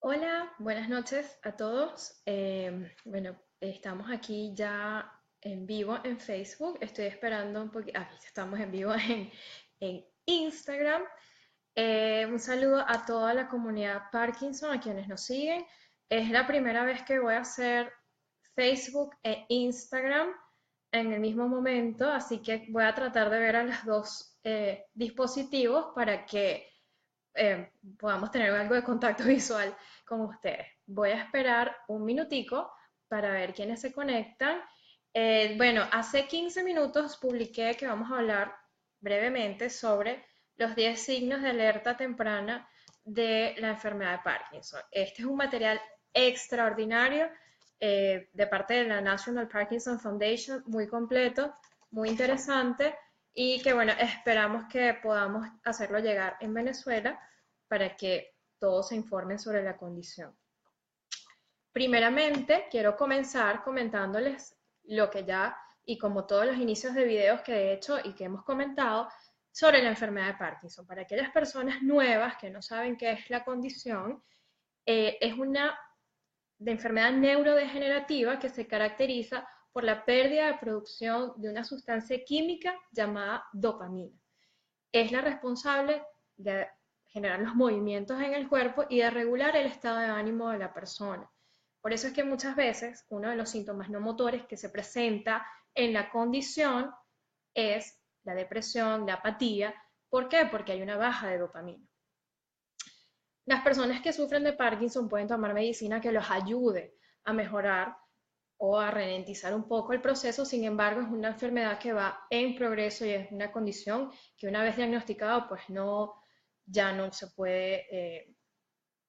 Hola, buenas noches a todos. Bueno, estamos aquí ya en vivo en Facebook. Estoy esperando un poquito. Aquí estamos en vivo en Instagram. Un saludo a toda la comunidad Parkinson, a quienes nos siguen. Es la primera vez que voy a hacer Facebook e Instagram en el mismo momento, así que voy a tratar de ver a los dos dispositivos para que podamos tener algo de contacto visual con ustedes. Voy a esperar un minutico para ver quiénes se conectan. Bueno, hace 15 minutos publiqué que vamos a hablar brevemente sobre los 10 signos de alerta temprana de la enfermedad de Parkinson. Este es un material extraordinario de parte de la National Parkinson Foundation, muy completo, muy interesante y que bueno, esperamos que podamos hacerlo llegar en Venezuela para que todos se informen sobre la condición. Primeramente, quiero comenzar comentándoles lo que ya, y como todos los inicios de videos que he hecho y que hemos comentado, sobre la enfermedad de Parkinson. Para aquellas personas nuevas que no saben qué es la condición, es una de enfermedad neurodegenerativa que se caracteriza por la pérdida de producción de una sustancia química llamada dopamina. Es la responsable de generar los movimientos en el cuerpo y de regular el estado de ánimo de la persona. Por eso es que muchas veces uno de los síntomas no motores que se presenta en la condición es la depresión, la apatía. ¿Por qué? Porque hay una baja de dopamina. Las personas que sufren de Parkinson pueden tomar medicina que los ayude a mejorar o a ralentizar un poco el proceso. Sin embargo, es una enfermedad que va en progreso y es una condición que una vez diagnosticada, pues no, ya no se puede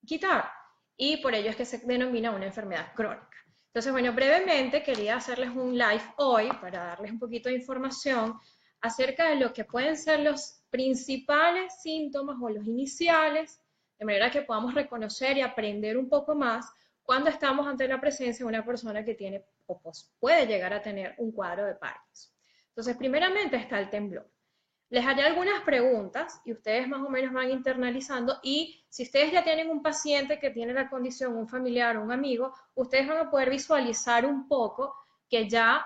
quitar. Y por ello es que se denomina una enfermedad crónica. Entonces, bueno, brevemente quería hacerles un live hoy para darles un poquito de información acerca de lo que pueden ser los principales síntomas o los iniciales, de manera que podamos reconocer y aprender un poco más cuando estamos ante la presencia de una persona que tiene o puede llegar a tener un cuadro de Parkinson. Entonces, primeramente está el temblor. Les haré algunas preguntas y ustedes más o menos van internalizando, y si ustedes ya tienen un paciente que tiene la condición, un familiar o un amigo, ustedes van a poder visualizar un poco que ya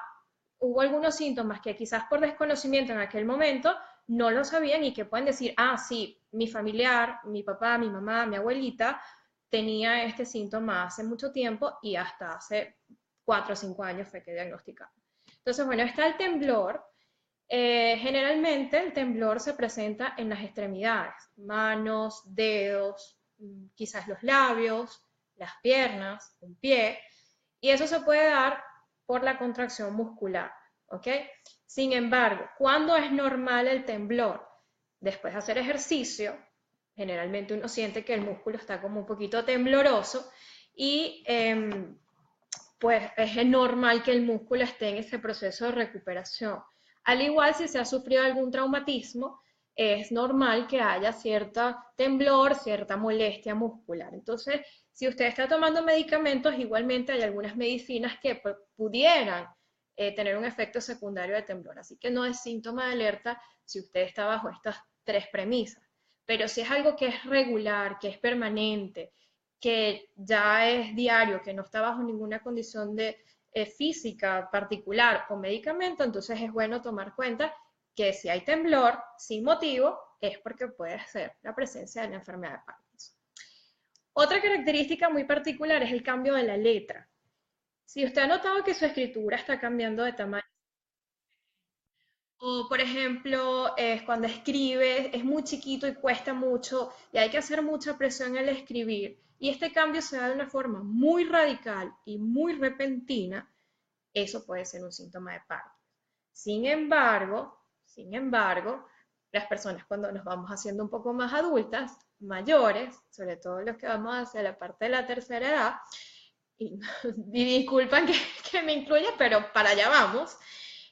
hubo algunos síntomas que quizás por desconocimiento en aquel momento no lo sabían y que pueden decir, ah, sí, mi familiar, mi papá, mi mamá, mi abuelita tenía este síntoma hace mucho tiempo y hasta hace 4 o 5 años fue que diagnosticaron. Entonces, bueno, está el temblor. Generalmente el temblor se presenta en las extremidades, manos, dedos, quizás los labios, las piernas, un pie, y eso se puede dar por la contracción muscular, ¿ok? Sin embargo, ¿cuándo es normal el temblor? Después de hacer ejercicio, generalmente uno siente que el músculo está como un poquito tembloroso y pues es normal que el músculo esté en ese proceso de recuperación. Al igual, si se ha sufrido algún traumatismo, es normal que haya cierto temblor, cierta molestia muscular. Entonces, si usted está tomando medicamentos, igualmente hay algunas medicinas que pudieran tener un efecto secundario de temblor. Así que no es síntoma de alerta si usted está bajo estas tres premisas. Pero si es algo que es regular, que es permanente, que ya es diario, que no está bajo ninguna condición de física particular o medicamento, entonces es bueno tomar cuenta que si hay temblor sin motivo es porque puede ser la presencia de la enfermedad de Parkinson. Otra característica muy particular es el cambio de la letra. Si usted ha notado que su escritura está cambiando de tamaño, o, por ejemplo, cuando escribe es muy chiquito y cuesta mucho y hay que hacer mucha presión al escribir, y este cambio se da de una forma muy radical y muy repentina, eso puede ser un síntoma de Parkinson. Sin embargo, las personas cuando nos vamos haciendo un poco más adultas, mayores, sobre todo los que vamos hacia la parte de la tercera edad, y, y disculpan que me incluya, pero para allá vamos,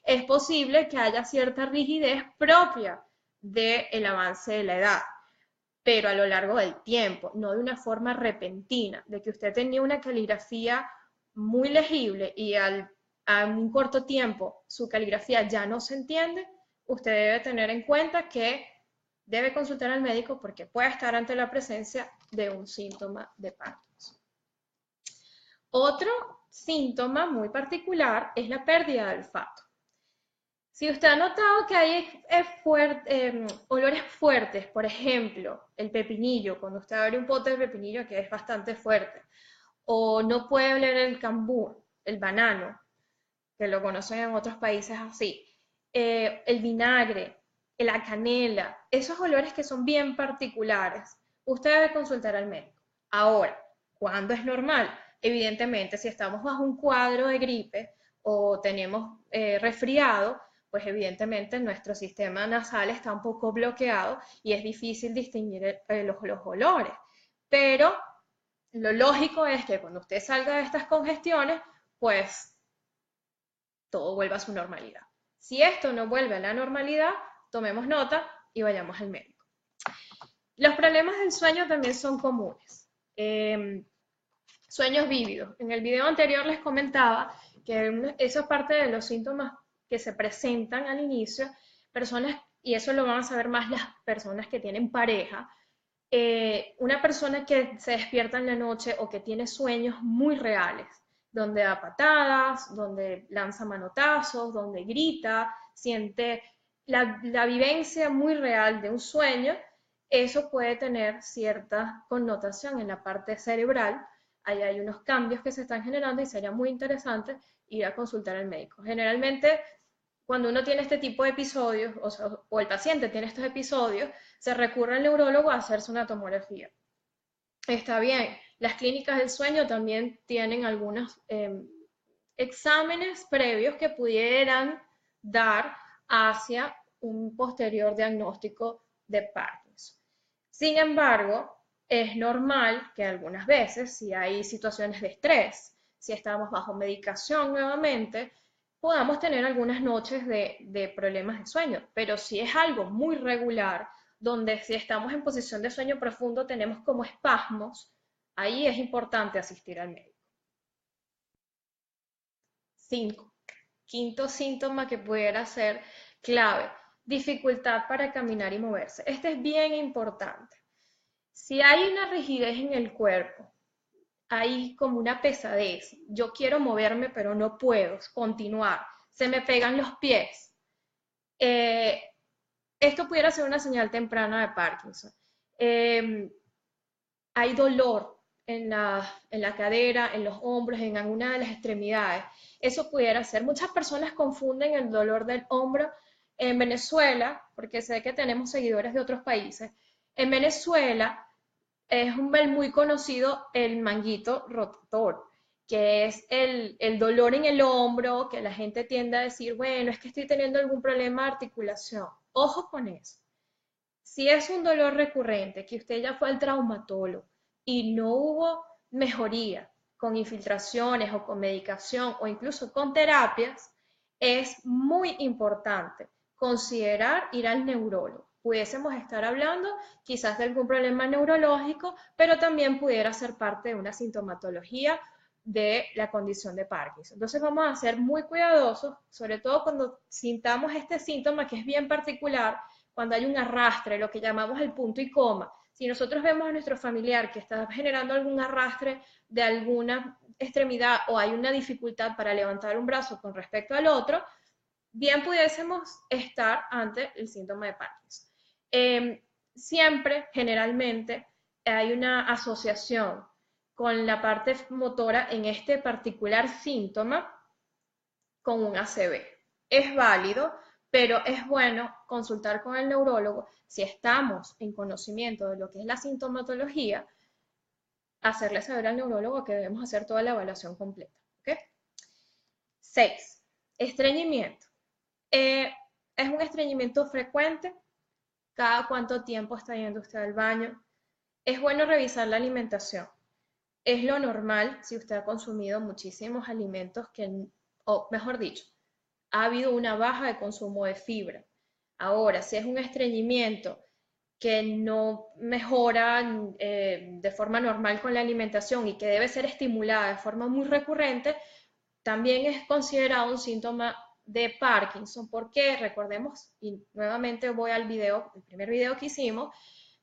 es posible que haya cierta rigidez propia del avance de la edad, pero a lo largo del tiempo, no de una forma repentina, de que usted tenía una caligrafía muy legible y a un corto tiempo su caligrafía ya no se entiende, usted debe tener en cuenta que debe consultar al médico porque puede estar ante la presencia de un síntoma de Parkinson. Otro síntoma muy particular es la pérdida de olfato. Si usted ha notado que hay olores fuertes, por ejemplo, el pepinillo, cuando usted abre un pote de pepinillo que es bastante fuerte, o no puede oler el cambur, el banano, que lo conocen en otros países así, el vinagre, la canela, esos olores que son bien particulares, usted debe consultar al médico. Ahora, ¿cuándo es normal? Evidentemente, si estamos bajo un cuadro de gripe o tenemos resfriado, pues evidentemente nuestro sistema nasal está un poco bloqueado y es difícil distinguir los olores. Pero lo lógico es que cuando usted salga de estas congestiones, pues todo vuelva a su normalidad. Si esto no vuelve a la normalidad, tomemos nota y vayamos al médico. Los problemas del sueño también son comunes. Sueños vívidos. En el video anterior les comentaba que eso es parte de los síntomas que se presentan al inicio, personas, y eso lo van a saber más las personas que tienen pareja, una persona que se despierta en la noche o que tiene sueños muy reales, donde da patadas, donde lanza manotazos, donde grita, siente la vivencia muy real de un sueño, eso puede tener cierta connotación en la parte cerebral. Ahí hay unos cambios que se están generando y sería muy interesante ir a consultar al médico. Generalmente, cuando uno tiene este tipo de episodios, o el paciente tiene estos episodios, se recurre al neurólogo a hacerse una tomografía. Está bien, las clínicas del sueño también tienen algunos exámenes previos que pudieran dar hacia un posterior diagnóstico de Parkinson. Sin embargo, es normal que algunas veces, si hay situaciones de estrés, si estamos bajo medicación nuevamente, podamos tener algunas noches de problemas de sueño, pero si es algo muy regular, donde si estamos en posición de sueño profundo tenemos como espasmos, ahí es importante asistir al médico. 5. Quinto síntoma que pudiera ser clave, dificultad para caminar y moverse. Este es bien importante. Si hay una rigidez en el cuerpo, hay como una pesadez, yo quiero moverme pero no puedo continuar, se me pegan los pies. Esto pudiera ser una señal temprana de Parkinson. Hay dolor en la cadera, en los hombros, en alguna de las extremidades. Eso pudiera ser. Muchas personas confunden el dolor del hombro en Venezuela, porque sé que tenemos seguidores de otros países. En Venezuela es muy conocido el manguito rotator, que es el dolor en el hombro, que la gente tiende a decir, bueno, es que estoy teniendo algún problema de articulación. Ojo con eso. Si es un dolor recurrente, que usted ya fue al traumatólogo y no hubo mejoría con infiltraciones o con medicación o incluso con terapias, es muy importante considerar ir al neurólogo. Pudiésemos estar hablando quizás de algún problema neurológico, pero también pudiera ser parte de una sintomatología de la condición de Parkinson. Entonces vamos a ser muy cuidadosos, sobre todo cuando sintamos este síntoma que es bien particular, cuando hay un arrastre, lo que llamamos el punto y coma. Si nosotros vemos a nuestro familiar que está generando algún arrastre de alguna extremidad o hay una dificultad para levantar un brazo con respecto al otro, bien pudiésemos estar ante el síntoma de Parkinson. Siempre, generalmente, hay una asociación con la parte motora en este particular síntoma con un ACV. Es válido, pero es bueno consultar con el neurólogo si estamos en conocimiento de lo que es la sintomatología, hacerle saber al neurólogo que debemos hacer toda la evaluación completa. ¿Okay? 6. Estreñimiento. Es un estreñimiento frecuente. ¿Cada cuánto tiempo está yendo usted al baño? Es bueno revisar la alimentación. Es lo normal si usted ha consumido muchísimos alimentos o mejor dicho, ha habido una baja de consumo de fibra. Ahora, si es un estreñimiento que no mejora de forma normal con la alimentación y que debe ser estimulada de forma muy recurrente, también es considerado un síntoma de Parkinson, porque recordemos, y nuevamente voy al video, el primer video que hicimos,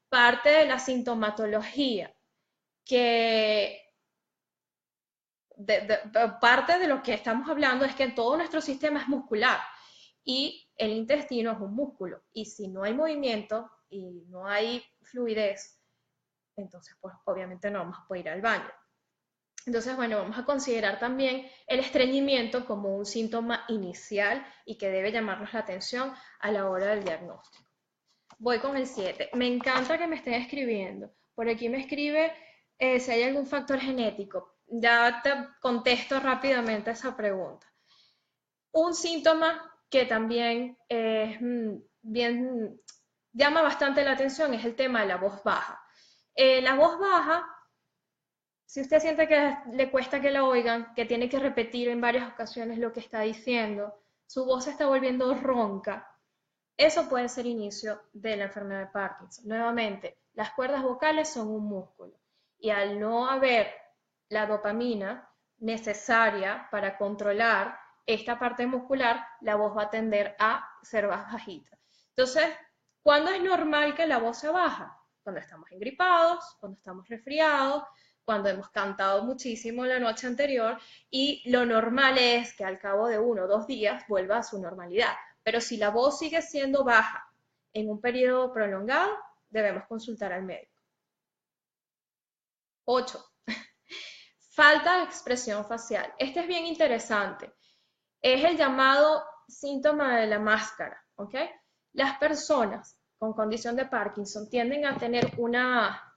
parte de la sintomatología que parte de lo que estamos hablando es que todo nuestro sistema es muscular y el intestino es un músculo. Y si no hay movimiento y no hay fluidez, entonces pues obviamente no vamos a poder ir al baño. Entonces, bueno, vamos a considerar también el estreñimiento como un síntoma inicial y que debe llamarnos la atención a la hora del diagnóstico. Voy con el 7. Me encanta que me estén escribiendo. Por aquí me escribe si hay algún factor genético. Ya te contesto rápidamente esa pregunta. Un síntoma que también bien, llama bastante la atención es el tema de la voz baja. La voz baja, si usted siente que le cuesta que la oigan, que tiene que repetir en varias ocasiones lo que está diciendo, su voz se está volviendo ronca, eso puede ser inicio de la enfermedad de Parkinson. Nuevamente, las cuerdas vocales son un músculo y al no haber la dopamina necesaria para controlar esta parte muscular, la voz va a tender a ser más bajita. Entonces, ¿cuándo es normal que la voz se baja? Cuando estamos engripados, cuando estamos resfriados, cuando hemos cantado muchísimo la noche anterior y lo normal es que al cabo de 1 o 2 días vuelva a su normalidad. Pero si la voz sigue siendo baja en un periodo prolongado, debemos consultar al médico. 8. Falta de expresión facial. Este es bien interesante. Es el llamado síntoma de la máscara, ¿ok? Las personas con condición de Parkinson tienden a tener una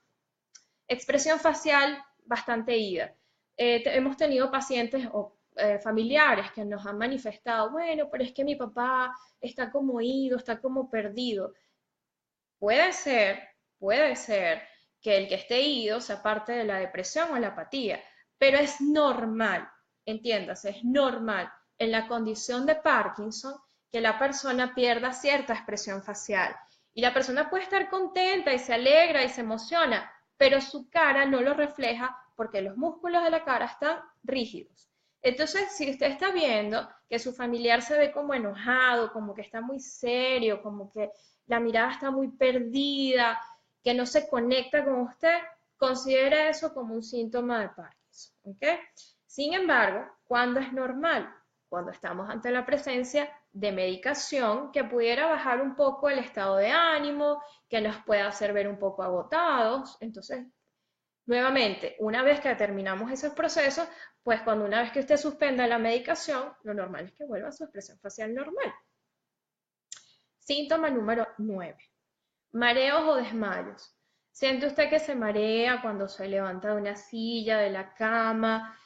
expresión facial bastante ida. Hemos tenido pacientes o familiares que nos han manifestado, bueno, pero es que mi papá está como ido, está como perdido. Puede ser que el que esté ido sea parte de la depresión o la apatía, pero es normal, entiéndase, es normal en la condición de Parkinson que la persona pierda cierta expresión facial. Y la persona puede estar contenta y se alegra y se emociona, pero su cara no lo refleja porque los músculos de la cara están rígidos. Entonces, si usted está viendo que su familiar se ve como enojado, como que está muy serio, como que la mirada está muy perdida, que no se conecta con usted, considere eso como un síntoma de Parkinson. ¿Okay? Sin embargo, ¿cuándo es normal? Cuando estamos ante la presencia de medicación que pudiera bajar un poco el estado de ánimo, que nos pueda hacer ver un poco agotados. Entonces, nuevamente, una vez que terminamos esos procesos, pues cuando una vez que usted suspenda la medicación, lo normal es que vuelva a su expresión facial normal. Síntoma número 9. Mareos o desmayos. ¿Siente usted que se marea cuando se levanta de una silla, de la cama,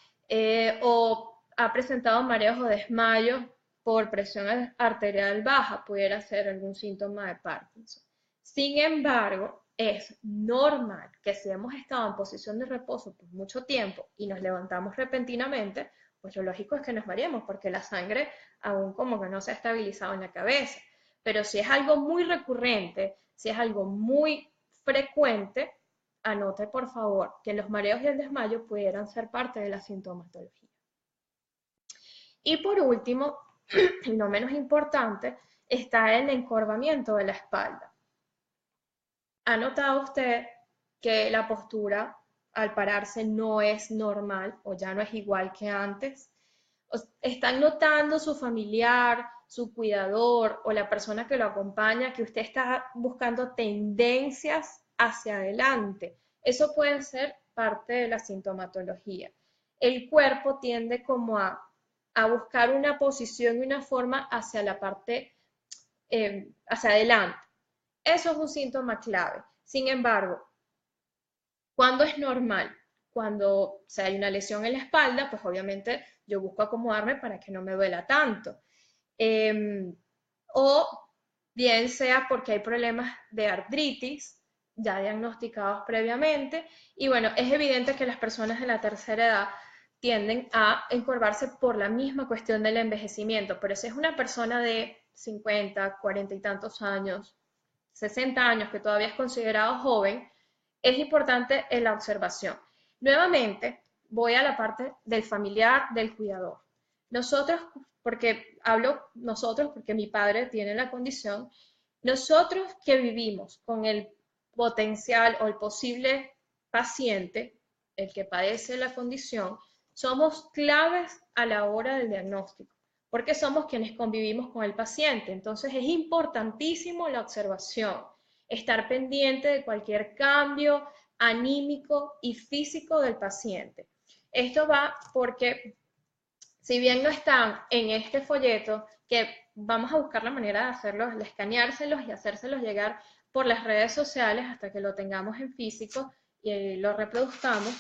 o ha presentado mareos o desmayos por presión arterial baja? Pudiera ser algún síntoma de Parkinson. Sin embargo, es normal que si hemos estado en posición de reposo por mucho tiempo y nos levantamos repentinamente, pues lo lógico es que nos mareemos porque la sangre aún como que no se ha estabilizado en la cabeza. Pero si es algo muy recurrente, si es algo muy frecuente, anote por favor que los mareos y el desmayo pudieran ser parte de la sintomatología. Y por último, y no menos importante, está el encorvamiento de la espalda. ¿Ha notado usted que la postura al pararse no es normal o ya no es igual que antes? ¿Están notando su familiar, su cuidador o la persona que lo acompaña que usted está buscando tendencias hacia adelante? Eso puede ser parte de la sintomatología. El cuerpo tiende como a buscar una posición y una forma hacia la parte, hacia adelante. Eso es un síntoma clave. Sin embargo, ¿cuándo es normal? Cuando hay una lesión en la espalda, pues obviamente yo busco acomodarme para que no me duela tanto. O bien sea porque hay problemas de artritis ya diagnosticados previamente. Y bueno, es evidente que las personas de la tercera edad tienden a encorvarse por la misma cuestión del envejecimiento. Pero si es una persona de 50, 40 y tantos años, 60 años, que todavía es considerado joven, es importante en la observación. Nuevamente, voy a la parte del familiar, del cuidador. Nosotros, porque hablo nosotros, porque mi padre tiene la condición, nosotros que vivimos con el potencial o el posible paciente, el que padece la condición, somos claves a la hora del diagnóstico, porque somos quienes convivimos con el paciente. Entonces es importantísimo la observación, estar pendiente de cualquier cambio anímico y físico del paciente. Esto va porque, si bien no están en este folleto, que vamos a buscar la manera de hacerlos, de escaneárselos y hacérselos llegar por las redes sociales hasta que lo tengamos en físico y lo reproduzcamos,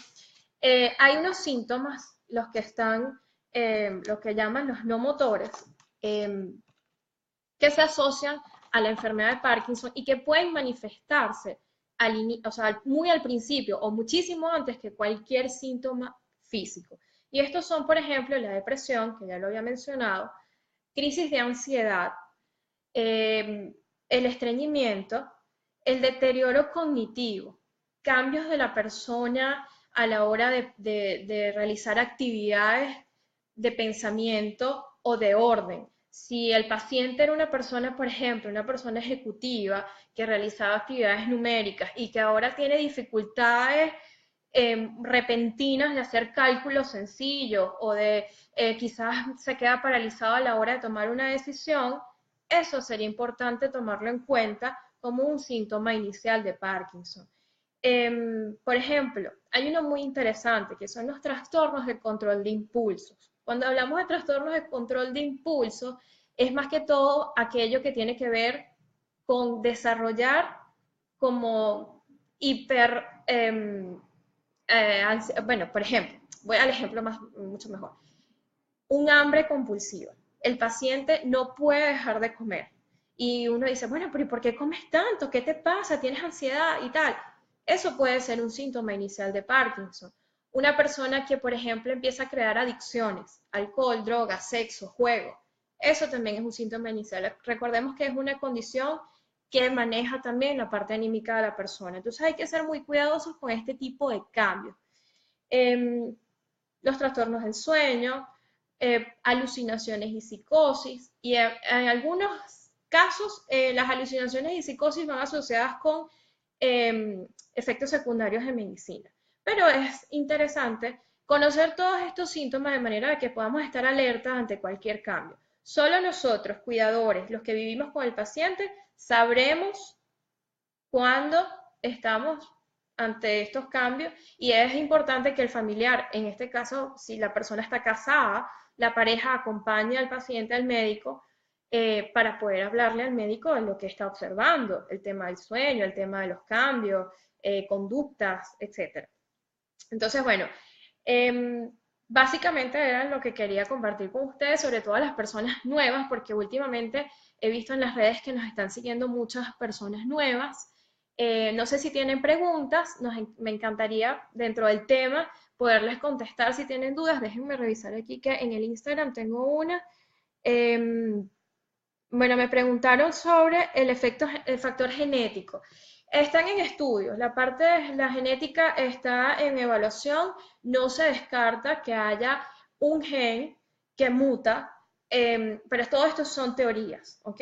hay unos síntomas, los que están, lo que llaman los no motores, eh, que se asocian a la enfermedad de Parkinson y que pueden manifestarse o sea, muy al principio o muchísimo antes que cualquier síntoma físico. Y estos son, por ejemplo, la depresión, que ya lo había mencionado, crisis de ansiedad, el estreñimiento, el deterioro cognitivo, cambios de la persona a la hora de realizar actividades de pensamiento o de orden. Si el paciente era una persona, por ejemplo, una persona ejecutiva que realizaba actividades numéricas y que ahora tiene dificultades repentinas de hacer cálculos sencillos o de quizás se queda paralizado a la hora de tomar una decisión, eso sería importante tomarlo en cuenta como un síntoma inicial de Parkinson. Por ejemplo, hay uno muy interesante que son los trastornos de control de impulsos. Cuando hablamos de trastornos de control de impulsos, es más que todo aquello que tiene que ver con desarrollar como hiper, bueno, por ejemplo, voy al ejemplo mucho mejor. Un hambre compulsiva. El paciente no puede dejar de comer. Y uno dice, bueno, pero ¿y por qué comes tanto? ¿Qué te pasa? ¿Tienes ansiedad y tal? Eso puede ser un síntoma inicial de Parkinson. Una persona que, por ejemplo, empieza a crear adicciones, alcohol, droga, sexo, juego. Eso también es un síntoma inicial. Recordemos que es una condición que maneja también la parte anímica de la persona. Entonces hay que ser muy cuidadosos con este tipo de cambios. Los trastornos del sueño, alucinaciones y psicosis, y en algunos casos las alucinaciones y psicosis van asociadas con efectos secundarios de medicina. Pero es interesante conocer todos estos síntomas de manera que podamos estar alertas ante cualquier cambio. Solo nosotros, cuidadores, los que vivimos con el paciente, sabremos cuándo estamos ante estos cambios y es importante que el familiar, en este caso, si la persona está casada, la pareja acompañe al paciente al médico para poder hablarle al médico de lo que está observando, el tema del sueño, el tema de los cambios, conductas, etc. Entonces, bueno, básicamente era lo que quería compartir con ustedes, sobre todo a las personas nuevas, porque últimamente he visto en las redes que nos están siguiendo muchas personas nuevas. No sé si tienen preguntas, me encantaría dentro del tema poderles contestar si tienen dudas. Déjenme revisar aquí que en el Instagram tengo una. Bueno, me preguntaron sobre el factor genético. Están en estudios, la parte de la genética está en evaluación, no se descarta que haya un gen que muta, pero todo esto son teorías, ¿ok?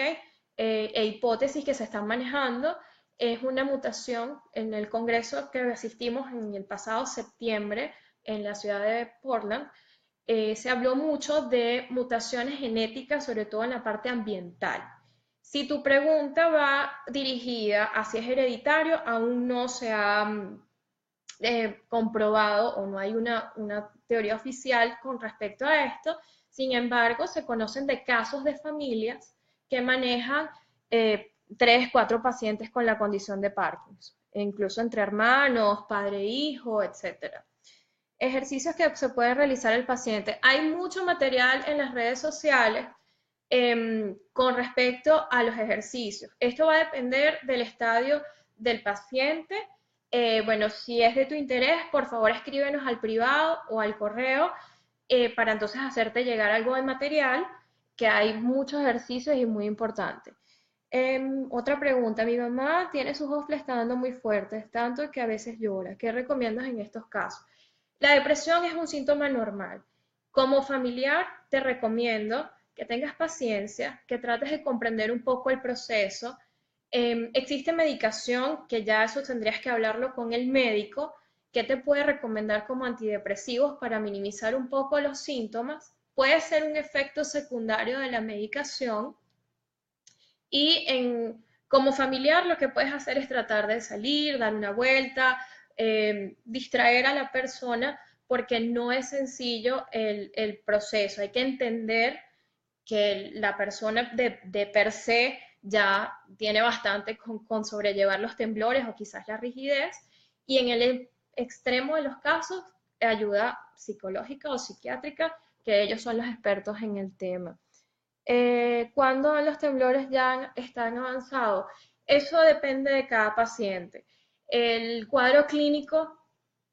E hipótesis que se están manejando. Es una mutación en el congreso que asistimos en el pasado septiembre en la ciudad de Portland. Se habló mucho de mutaciones genéticas, sobre todo en la parte ambiental. Si tu pregunta va dirigida a si es hereditario, aún no se ha comprobado o no hay una teoría oficial con respecto a esto. Sin embargo, se conocen de casos de familias que manejan 3, 4 pacientes con la condición de Parkinson, incluso entre hermanos, padre, hijo, etcétera. Ejercicios que se puede realizar el paciente. Hay mucho material en las redes sociales con respecto a los ejercicios. Esto va a depender del estadio del paciente. Bueno, si es de tu interés, por favor escríbenos al privado o al correo para entonces hacerte llegar algo de material, que hay muchos ejercicios y muy importante. Otra pregunta, mi mamá tiene sus ojos flestando muy fuertes, tanto que a veces llora. ¿Qué recomiendas en estos casos? La depresión es un síntoma normal. Como familiar, te recomiendo que tengas paciencia, que trates de comprender un poco el proceso. Existe medicación, que ya eso tendrías que hablarlo con el médico, qué te puede recomendar como antidepresivos para minimizar un poco los síntomas. Puede ser un efecto secundario de la medicación y como familiar lo que puedes hacer es tratar de salir, dar una vuelta, distraer a la persona porque no es sencillo el proceso. Hay que entender que la persona de per se ya tiene bastante con sobrellevar los temblores o quizás la rigidez, y en el extremo de los casos, ayuda psicológica o psiquiátrica, que ellos son los expertos en el tema. ¿Cuándo los temblores ya están avanzados? Eso depende de cada paciente. El cuadro clínico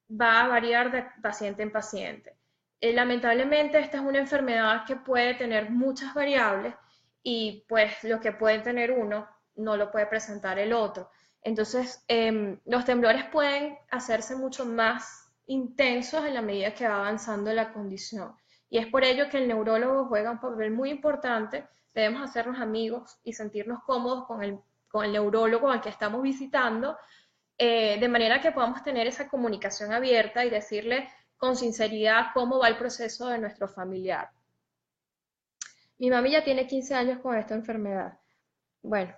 va a variar de paciente en paciente. Lamentablemente, esta es una enfermedad que puede tener muchas variables y pues lo que puede tener uno no lo puede presentar el otro. Entonces, los temblores pueden hacerse mucho más intensos en la medida que va avanzando la condición. Y es por ello que el neurólogo juega un papel muy importante. Debemos hacernos amigos y sentirnos cómodos con el neurólogo al que estamos visitando, de manera que podamos tener esa comunicación abierta y decirle con sinceridad cómo va el proceso de nuestro familiar. Mi mami ya tiene 15 años con esta enfermedad. Bueno,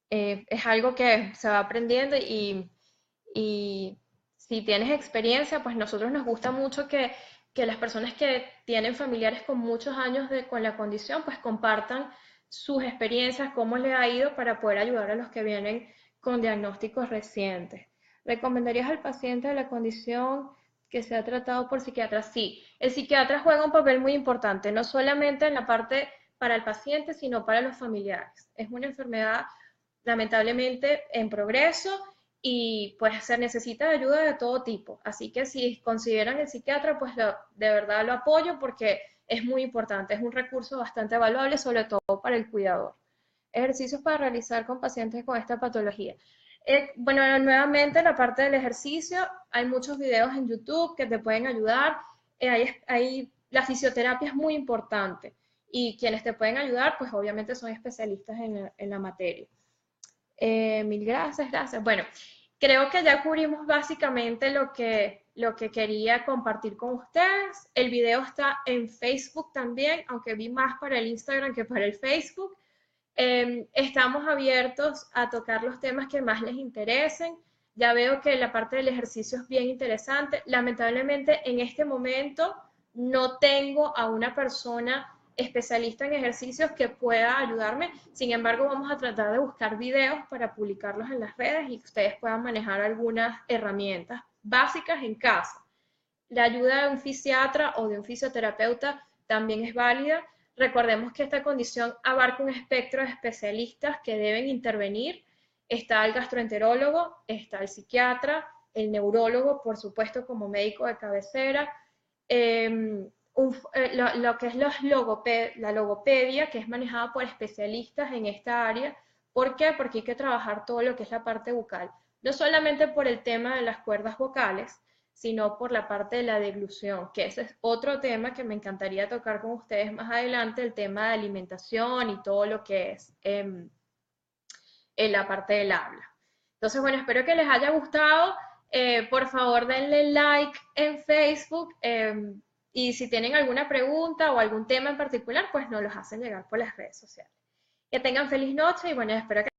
es algo que se va aprendiendo y si tienes experiencia, pues nosotros nos gusta mucho que las personas que tienen familiares con muchos años con la condición, pues compartan sus experiencias, cómo le ha ido para poder ayudar a los que vienen con diagnósticos recientes. ¿Recomendarías al paciente de la condición que sea tratado por psiquiatra? Sí, el psiquiatra juega un papel muy importante, no solamente en la parte para el paciente, sino para los familiares. Es una enfermedad lamentablemente en progreso y pues se necesita ayuda de todo tipo. Así que si consideran el psiquiatra, pues de verdad lo apoyo porque es muy importante, es un recurso bastante valuable, sobre todo para el cuidador. Ejercicios para realizar con pacientes con esta patología. Bueno, nuevamente la parte del ejercicio, hay muchos videos en YouTube que te pueden ayudar. La fisioterapia es muy importante y quienes te pueden ayudar, pues obviamente son especialistas en la materia. Mil gracias, gracias. Bueno, creo que ya cubrimos básicamente lo que quería compartir con ustedes. El video está en Facebook también, aunque vi más para el Instagram que para el Facebook. Estamos abiertos a tocar los temas que más les interesen. Ya veo que la parte del ejercicio es bien interesante. Lamentablemente, en este momento no tengo a una persona especialista en ejercicios que pueda ayudarme. Sin embargo, vamos a tratar de buscar videos para publicarlos en las redes y que ustedes puedan manejar algunas herramientas básicas en casa. La ayuda de un fisiatra o de un fisioterapeuta también es válida. Recordemos que esta condición abarca un espectro de especialistas que deben intervenir. Está el gastroenterólogo, está el psiquiatra, el neurólogo, por supuesto, como médico de cabecera, lo que es la logopedia, que es manejada por especialistas en esta área. ¿Por qué? Porque hay que trabajar todo lo que es la parte bucal, no solamente por el tema de las cuerdas vocales, sino por la parte de la deglución, que ese es otro tema que me encantaría tocar con ustedes más adelante, el tema de alimentación y todo lo que es en la parte del habla. Entonces, bueno, espero que les haya gustado. Por favor, denle like en Facebook, y si tienen alguna pregunta o algún tema en particular, pues nos los hacen llegar por las redes sociales. Que tengan feliz noche y bueno, espero que